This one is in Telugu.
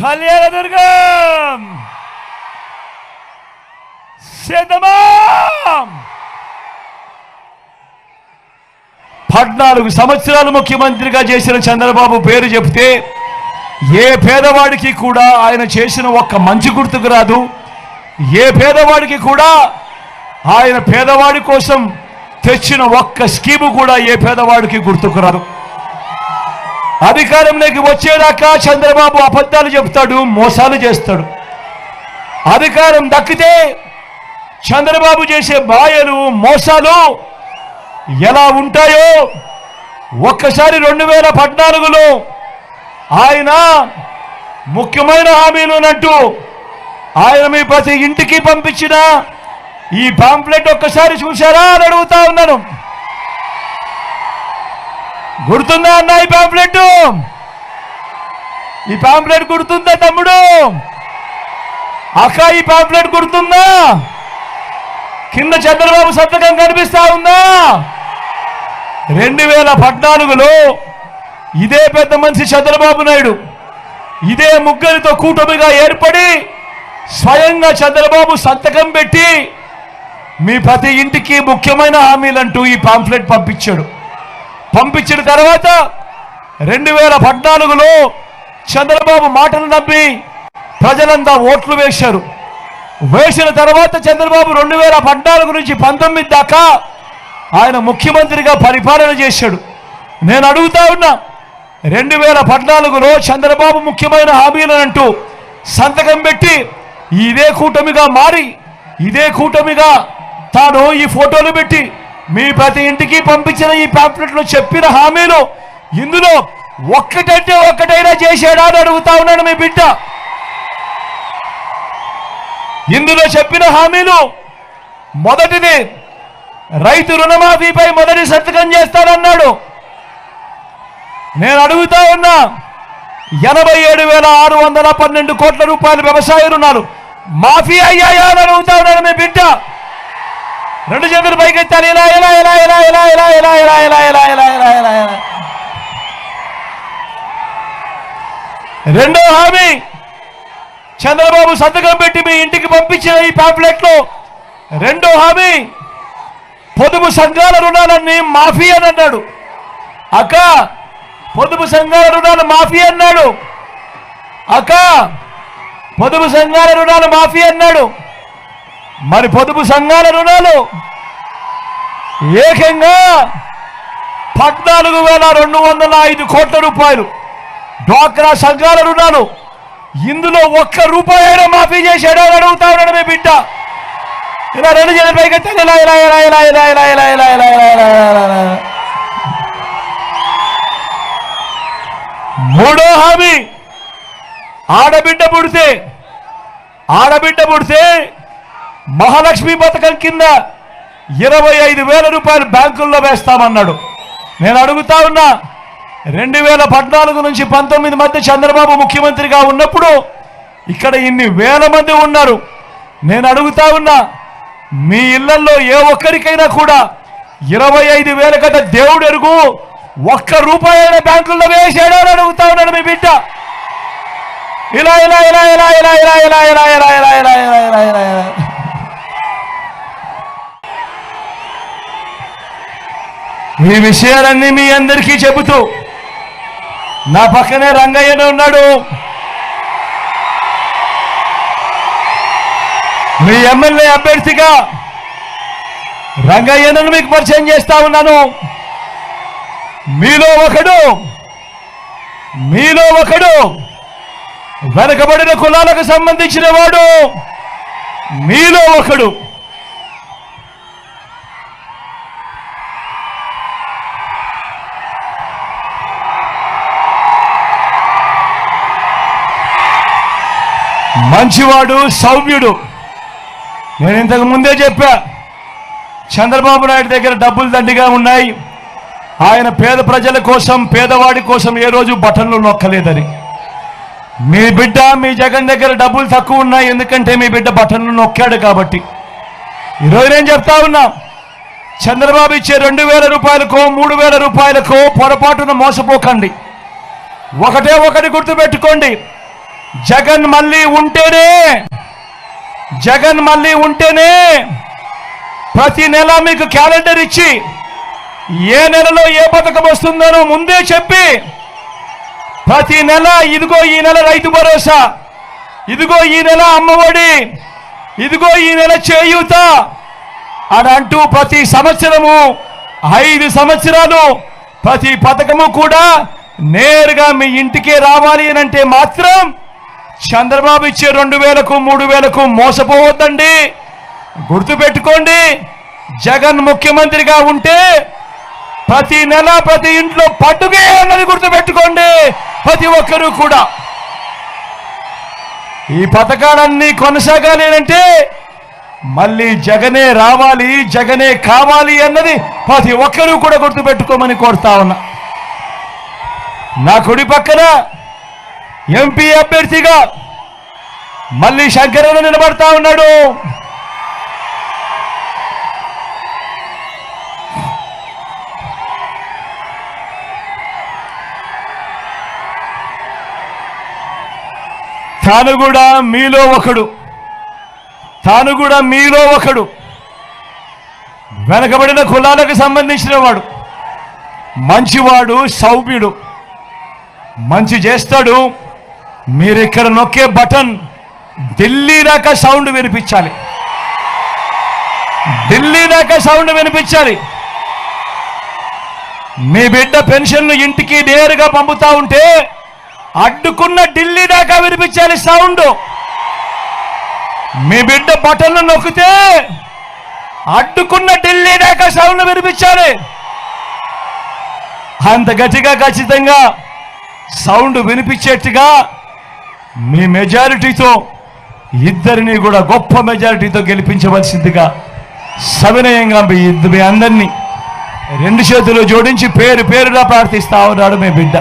కళ్యాణదుర్గం సిద్ధమా 14 సంవత్సరాలు ముఖ్యమంత్రిగా చేసిన చంద్రబాబు పేరు చెప్తే ఏ పేదవాడికి కూడా ఆయన చేసిన ఒక్క మంచి గుర్తుకు రాదు. ఏ పేదవాడికి కూడా ఆయన పేదవాడి కోసం తెచ్చిన ఒక్క స్కీము కూడా ఏ పేదవాడికి గుర్తుకు రాదు. అధికారంలోకి వచ్చేదాకా చంద్రబాబు అబద్ధాలు చెప్తాడు, మోసాలు చేస్తాడు. అధికారం దక్కితే చంద్రబాబు చేసే మాయలు మోసాలు ఎలా ఉంటాయో ఒక్కసారి 2014లో ఆయన ముఖ్యమైన హామీలున్నట్టు ఆయన మీ ప్రతి ఇంటికి పంపించిన ఈ పాంప్లెట్ ఒక్కసారి చూశారా అని అడుగుతా ఉన్నాను. గుర్తుందా అన్న ఈ పాంప్లెట్? ఈ పాంప్లెట్ గుర్తుందా తమ్ముడు? అక్క ఈ పాంప్లెట్ గుర్తుందా? కింద చంద్రబాబు సంతకం కనిపిస్తా ఉందా? 2014లో ఇదే పెద్ద మనిషి చంద్రబాబు నాయుడు ఇదే ముగ్గురితో కూటమిగా ఏర్పడి స్వయంగా చంద్రబాబు సంతకం పెట్టి మీ ప్రతి ఇంటికి ముఖ్యమైన హామీలంటూ ఈ పాంప్లెట్ పంపించాడు. పంపించిన తర్వాత 2014లో చంద్రబాబు మాటలు నమ్మి ప్రజలంతా ఓట్లు వేశారు. వేసిన తర్వాత చంద్రబాబు 2014 నుంచి 19 దాకా ఆయన ముఖ్యమంత్రిగా పరిపాలన చేశాడు. నేను అడుగుతా ఉన్నా, 2014లో చంద్రబాబు ముఖ్యమైన హామీలనంటూ సంతకం పెట్టి ఇదే కూటమిగా మారి ఇదే కూటమిగా తాను ఈ ఫోటోలు పెట్టి మీ ప్రతి ఇంటికి పంపించిన ఈ పాంప్లెట్లో చెప్పిన హామీలు ఇందులో ఒక్కటంటే ఒక్కటైనా చేశాడా అని అడుగుతా ఉన్నాడు మీ బిడ్డ. ఇందులో చెప్పిన హామీలు మొదటిది రైతు రుణమాఫీపై మొదటి సంతకం చేస్తానన్నాడు. నేను అడుగుతా ఉన్నా, 87,612 కోట్ల రూపాయల వ్యవసాయ రుణాలు మాఫీ అయ్యాయా అని అడుగుతా ఉన్నాడు మీ బిడ్డ. 2 చేతులు పైకెత్తాలి. ఇలా ఇలా ఇలా ఇలా ఇలా ఇలా ఇలా ఇలా ఇలా ఇలా ఇలా ఇలా ఇలా ఇలా. రెండో హామీ చంద్రబాబు సంతకం పెట్టి మీ ఇంటికి పంపించిన ఈ పాంప్లెట్లో రెండో హామీ పొదుపు సంఘాల రుణాలన్నీ మాఫీ అని అన్నాడు. అక్క పొదుపు సంఘాల రుణాలు మాఫీ అన్నాడు. అక్క పొదుపు సంఘాల రుణాలు మాఫీ అన్నాడు. మరి పొదుపు సంఘాల రుణాలు ఏకంగా 14,205 కోట్ల రూపాయలు డ్వాక్రా సంఘాల రుణాలు ఇందులో ఒక్క రూపాయి అయినా మాఫీ చేశాడో అని అడుగుతా ఉన్నాడు మీ బిడ్డ. ఇలా 2 చేతుల పైకి ఎత్తాలి. ఇలా ఇలా ఇలా ఇలా ఇలా ఇలా ఇలా ఇలా ఇలా ఇలా ఇలా. మూడో హామీ ఆడబిడ్డ పుడితే మహాలక్ష్మి పథకం కింద 25,000 రూపాయలు బ్యాంకుల్లో వేస్తామన్నాడు. నేను అడుగుతా ఉన్నా, 2014 నుంచి 19 మధ్య చంద్రబాబు ముఖ్యమంత్రిగా ఉన్నప్పుడు ఇక్కడ ఇన్ని వేల మంది ఉన్నారు. నేను అడుగుతా ఉన్నా, మీ ఇళ్లలో ఏ ఒక్కరికైనా కూడా 25,000 కట్ట దేవుడు ఎరుగు ఒక్క రూపాయి అయినా బ్యాంకుల్లో వేసాడో అని అడుగుతా ఉన్నాడు మీ బిడ్డ. ఇలా ఇలా ఇలా ఇలా ఇలా ఇలా ఇలా ఇలా ఇలా ఇలా ఇలా ఇలా ఇలా ఇలా ఇలా. ఈ విషయాలన్నీ మీ అందరికీ చెబుతూ నా పక్కనే రంగయ్యనే ఉన్నాడు. మీ ఎమ్మెల్యే అభ్యర్థిగా రంగయ్యను మీకు పరిచయం చేస్తా ఉన్నాను. మీలో ఒకడు వెనకబడిన కులాలకు సంబంధించిన వాడు. మీలో ఒకడు మంచివాడు, సౌమ్యుడు. నేను ఇంతకు ముందే చెప్పా, చంద్రబాబు నాయుడు దగ్గర డబ్బులు దండిగా ఉన్నాయి. ఆయన పేద ప్రజల కోసం, పేదవాడి కోసం ఏ రోజు బటన్లు నొక్కలేదని. మీ బిడ్డ, మీ జగన్ దగ్గర డబ్బులు తక్కువ ఉన్నాయి, ఎందుకంటే మీ బిడ్డ బటన్లు నొక్కాడు కాబట్టి. ఈరోజు నేను చెప్తా ఉన్నా, చంద్రబాబు ఇచ్చే 2,000 రూపాయలకో 3,000 రూపాయలకో పొరపాటున మోసపోకండి. ఒకటి గుర్తుపెట్టుకోండి, జగన్ మళ్ళీ ఉంటేనే ప్రతి నెల మీకు క్యాలెండర్ ఇచ్చి ఏ నెలలో ఏ పథకం వస్తుందనో ముందే చెప్పి ప్రతి నెల ఇదిగో ఈ నెల రైతు భరోసా, ఇదిగో ఈ నెల అమ్మఒడి, ఇదిగో ఈ నెల చేయూత అని అంటూ ప్రతి సంవత్సరము 5 సంవత్సరాలు ప్రతి పథకము కూడా నేరుగా మీ ఇంటికే రావాలి అని అంటే మాత్రం చంద్రబాబు ఇచ్చే 2000కు 3000కు మోసపోవద్దండి. గుర్తుపెట్టుకోండి, జగన్ ముఖ్యమంత్రిగా ఉంటే ప్రతి నెల ప్రతి ఇంట్లో పండుగే అన్నది గుర్తుపెట్టుకోండి ప్రతి ఒక్కరూ కూడా. ఈ పథకాలన్నీ కొనసాగాలి అంటే మళ్ళీ జగనే రావాలి, జగనే కావాలి అన్నది ప్రతి ఒక్కరూ కూడా గుర్తుపెట్టుకోమని కోరుతా ఉన్నా. నా కుడి పక్కన ఎంపీ అభ్యర్థిగా మళ్ళీ శంకరన్న నిలబడతా ఉన్నాడు. తాను కూడా మీలో ఒకడు వెనకబడిన కులాలకు సంబంధించిన వాడు, మంచివాడు, సౌమ్యుడు, మంచి చేస్తాడు. మీరు ఇక్కడ నొక్కే బటన్ ఢిల్లీ దాకా సౌండ్ వినిపించాలి, ఢిల్లీ దాకా సౌండ్ వినిపించాలి. మీ బిడ్డ పెన్షన్లు ఇంటికి నేరుగా పంపుతా ఉంటే అడ్డుకున్న ఢిల్లీ దాకా వినిపించాలి సౌండ్. మీ బిడ్డ బటన్లు నొక్కితే అడ్డుకున్న ఢిల్లీ దాకా సౌండ్ వినిపించాలి. అంత గట్టిగా ఖచ్చితంగా సౌండ్ వినిపించేట్టుగా మీ మెజారిటీతో ఇద్దరిని కూడా గొప్ప మెజారిటీతో గెలిపించవలసిందిగా సవినయంగా మీ అందరినీ 2 చేతులు జోడించి పేరుగా ప్రార్థిస్తా ఉన్నాడు మీ బిడ్డ.